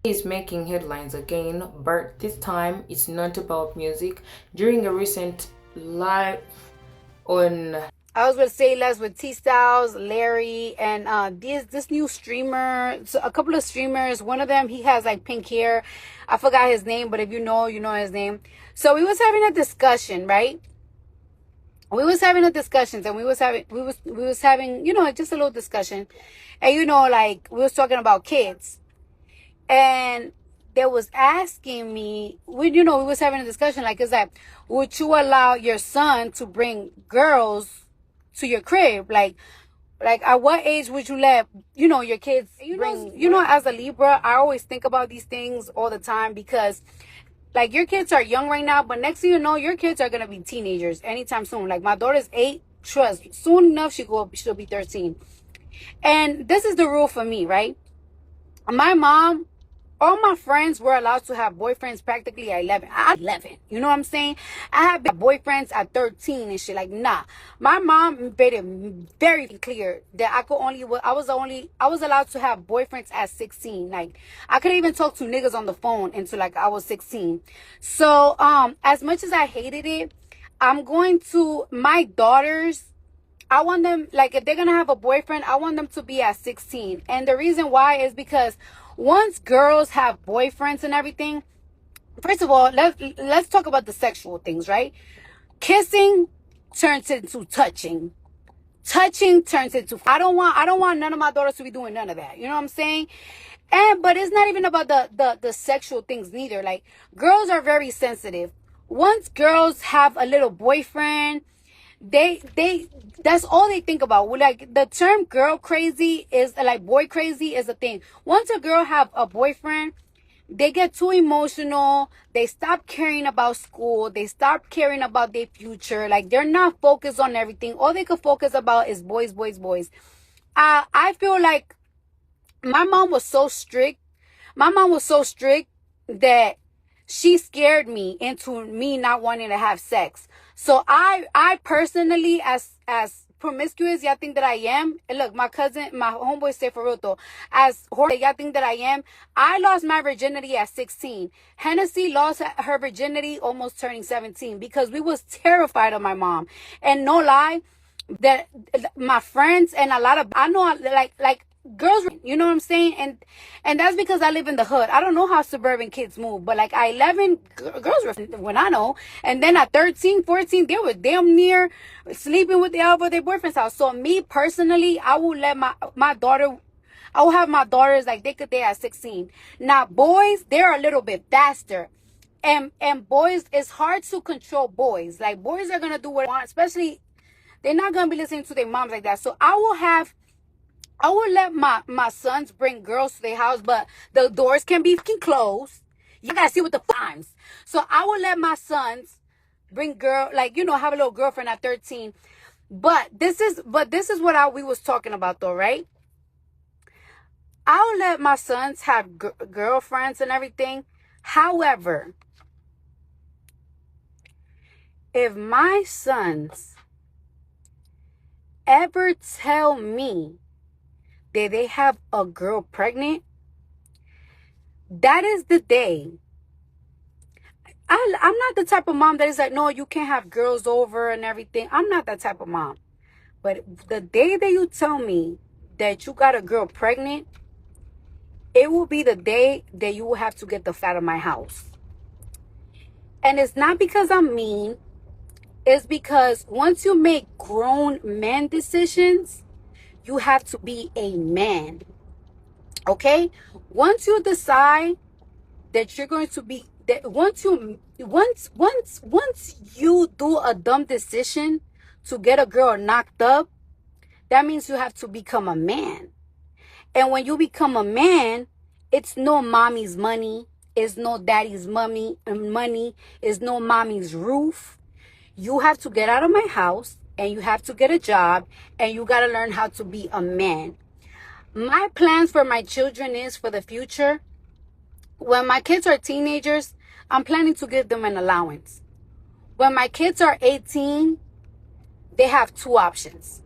Is making headlines again, but this time it's not about music. During a recent live on I was gonna say less with T Styles, Larry, and this new streamer. So a couple of streamers. One of them, he has like pink hair. I forgot his name, but if you know, you know his name. So we was having a discussion, right? We was having a discussion, and we was having, just a little discussion, and like we was talking about kids, and they was asking me, we was having a discussion, like, is that, would you allow your son to bring girls to your crib? Like at what age would you let, your kids bring, as a Libra, I always think about these things all the time, because like your kids are young right now, but next thing you know, your kids are gonna be teenagers anytime soon. Like my daughter's 8, trust, soon enough she'll be 13. And this is the rule for me, right? My mom, all my friends were allowed to have boyfriends practically at 11. At 11, you know what I'm saying? I have boyfriends at 13 and shit. Like, nah. My mom made it very clear that I was allowed to have boyfriends at 16. Like, I couldn't even talk to niggas on the phone until like I was 16. So, as much as I hated it, my daughters, I want them, like, if they're gonna have a boyfriend, I want them to be at 16. And the reason why is because once girls have boyfriends and everything, first of all, let's talk about the sexual things, right? Kissing turns into touching. Touching turns into, I don't want none of my daughters to be doing none of that. You know what I'm saying? But it's not even about the sexual things neither. Like, girls are very sensitive. Once girls have a little boyfriend, they that's all they think about. Like, the term girl crazy is like, boy crazy is a thing. Once a girl have a boyfriend, they get too emotional. They stop caring about school. They stop caring about their future. Like, they're not focused on everything. All they could focus about is boys, boys, boys. I feel like my mom was so strict. My mom was so strict that she scared me into me not wanting to have sex. So I personally, as promiscuous y'all think that I am, and look, my homeboy say for real though, as horny y'all think that I am, I lost my virginity at 16. Hennessy lost her virginity almost turning 17, because we was terrified of my mom. And no lie, that my friends and a lot of, I know, like girls, you know what I'm saying? And that's because I live in the hood. I don't know how suburban kids move, but like at 11, girls were, when I know, and then at 13, 14, they were damn near sleeping with their boyfriend's house. So me personally, I will let my daughter, I will have my daughters like they could date at 16. Now boys, they're a little bit faster. And boys, it's hard to control boys. Like, boys are gonna do what they want, especially they're not gonna be listening to their moms like that. So I will let my sons bring girls to their house, but the doors can be fucking closed. You gotta see what the times. So I will let my sons bring like, have a little girlfriend at 13. But this is what we was talking about though, right? I'll let my sons have girlfriends and everything. However, if my sons ever tell me that they have a girl pregnant, that is the day. I'm not the type of mom that is like, no, you can't have girls over and everything. I'm not that type of mom. But the day that you tell me that you got a girl pregnant, it will be the day that you will have to get the fuck out of my house. And it's not because I'm mean. It's because once you make grown man decisions, you have to be a man. Okay? Once you decide that you're going to be, that once you do a dumb decision to get a girl knocked up, that means you have to become a man. And when you become a man, it's no mommy's money, it's no daddy's money, it's no mommy's roof. You have to get out of my house and you have to get a job and you got to learn how to be a man. My plans for my children is for the future. When my kids are teenagers, I'm planning to give them an allowance. When my kids are 18, they have 2 options.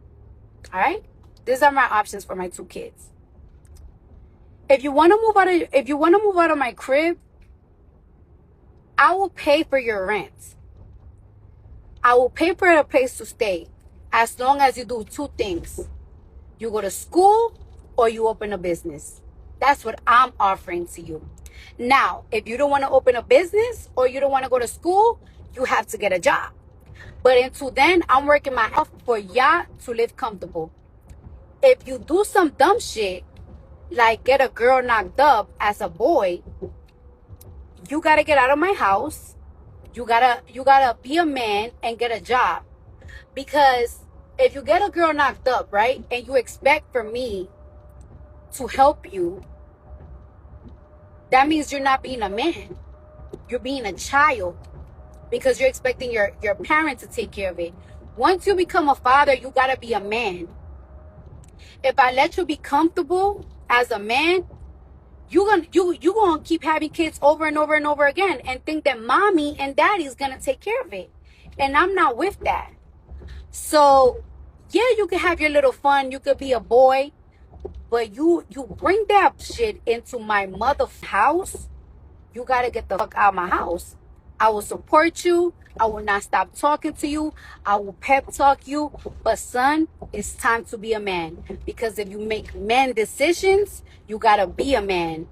All right? These are my options for my 2 kids. If you want to move out of my crib, I will pay for your rent. I will pay for a place to stay as long as you do two things. You go to school or you open a business. That's what I'm offering to you. Now, if you don't want to open a business or you don't want to go to school, you have to get a job. But until then, I'm working my ass off for y'all to live comfortable. If you do some dumb shit, like get a girl knocked up as a boy, you gotta get out of my house. You gotta be a man and get a job. Because if you get a girl knocked up, right, and you expect for me to help you, that means you're not being a man. You're being a child because you're expecting your parent to take care of it. Once you become a father, you gotta be a man. If I let you be comfortable as a man, you gonna keep having kids over and over and over again and think that mommy and daddy's gonna take care of it. And I'm not with that. So yeah, you can have your little fun, you could be a boy, but you bring that shit into my mother house, you gotta get the fuck out of my house. I will support you. I will not stop talking to you. I will pep talk you. But son, it's time to be a man. Because if you make man decisions, you gotta be a man.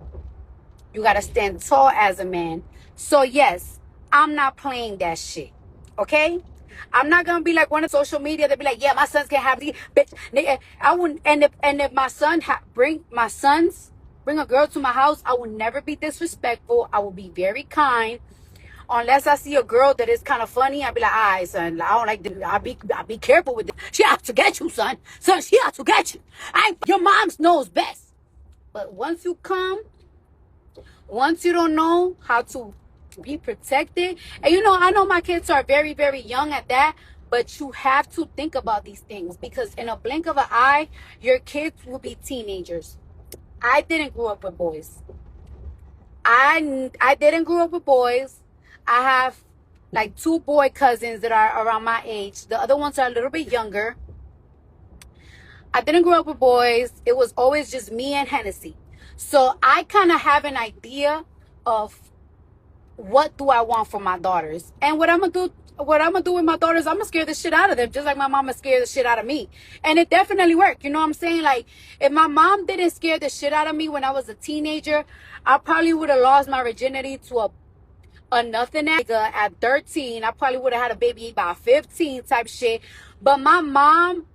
You gotta stand tall as a man. So yes, I'm not playing that shit. Okay? I'm not gonna be like one of social media that be like, yeah, my sons can have these bitch. I wouldn't. And if my son bring a girl to my house, I will never be disrespectful. I will be very kind. Unless I see a girl that is kind of funny, I'll be like, all right, son, I don't like this. I'll be careful with it. She out to get you, son. Son, she out to get you. Your mom knows best. But once you don't know how to be protected, and I know my kids are very, very young at that, but you have to think about these things because in a blink of an eye, your kids will be teenagers. I didn't grow up with boys. I didn't grow up with boys. I have like 2 boy cousins that are around my age. The other ones are a little bit younger. I didn't grow up with boys. It was always just me and Hennessy. So I kind of have an idea of what do I want for my daughters. And what I'm going to do with my daughters, I'm going to scare the shit out of them, just like my mama scared the shit out of me. And it definitely worked. You know what I'm saying? Like, if my mom didn't scare the shit out of me when I was a teenager, I probably would have lost my virginity to a nothing nigga at 13. I probably would have had a baby by 15 type shit. But my mom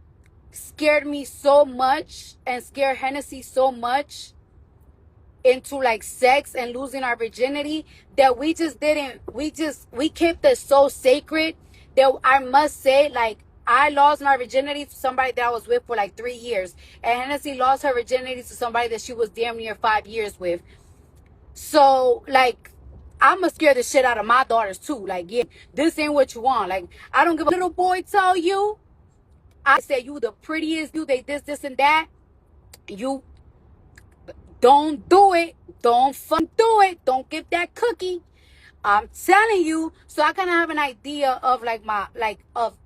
scared me so much and scared Hennessy so much into like sex and losing our virginity that we kept it so sacred that I must say, like, I lost my virginity to somebody that I was with for like 3 years, and Hennessy lost her virginity to somebody that she was damn near 5 years with. So like, I'ma scare the shit out of my daughters too. Like, yeah, this ain't what you want. Like, I don't give a little boy tell you, I say you the prettiest, you they this and that. You don't do it. Don't fucking do it. Don't give that cookie. I'm telling you. So I kind of have an idea of like of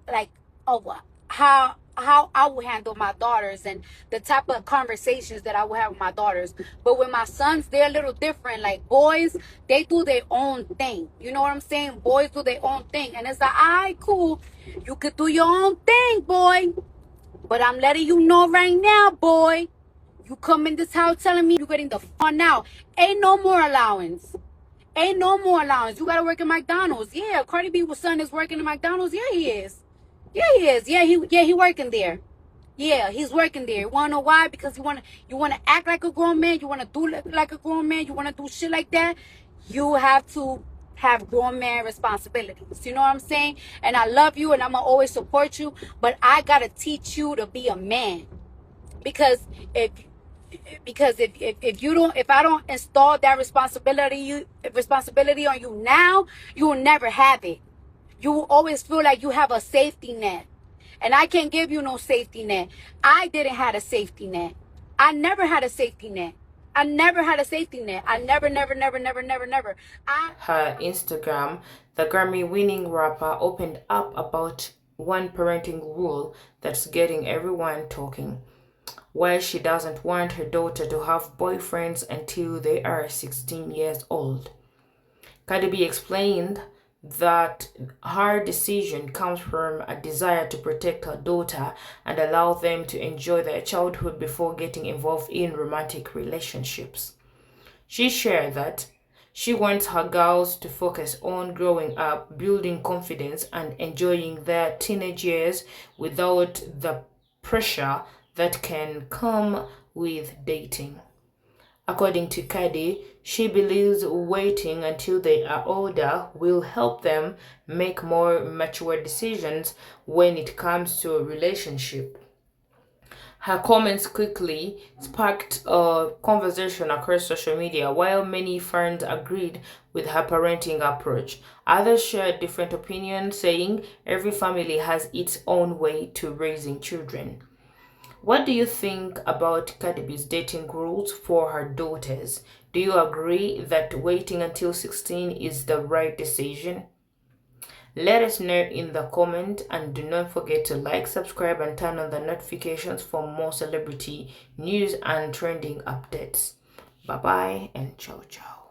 how I will handle my daughters and the type of conversations that I will have with my daughters. But with my sons, they're a little different. Like, boys, they do their own thing. You know what I'm saying? Boys do their own thing. And it's like, all right, cool. You could do your own thing, boy. But I'm letting you know right now, boy. You come in this house telling me you're getting the fun now. Ain't no more allowance. Ain't no more allowance. You gotta work at McDonald's. Yeah, Cardi B's son is working at McDonald's. Yeah, he is. Yeah, he is. He working there. Yeah, he's working there. You wanna know why? Because you wanna act like a grown man. You wanna do like a grown man. You wanna do shit like that. You have to have grown man responsibilities. You know what I'm saying? And I love you, and I'm gonna always support you. But I gotta teach you to be a man, because if I don't install that responsibility on you now, you will never have it. You will always feel like you have a safety net, and I can't give you no safety net. I didn't have a safety net. I never had a safety net. I never had a safety net. I never. Her Instagram, the Grammy-winning rapper opened up about one parenting rule that's getting everyone talking. why she doesn't want her daughter to have boyfriends until they are 16 years old. Cardi B explained that her decision comes from a desire to protect her daughter and allow them to enjoy their childhood before getting involved in romantic relationships. She shared that she wants her girls to focus on growing up, building confidence, and enjoying their teenage years without the pressure that can come with dating. According to Cardi, she believes waiting until they are older will help them make more mature decisions when it comes to a relationship. Her comments quickly sparked a conversation across social media. While many fans agreed with her parenting approach, others shared different opinions, saying every family has its own way to raising children. What do you think about Cardi B's dating rules for her daughters? Do you agree that waiting until 16 is the right decision? Let us know in the comment, and do not forget to like, subscribe, and turn on the notifications for more celebrity news and trending updates. Bye bye and ciao ciao.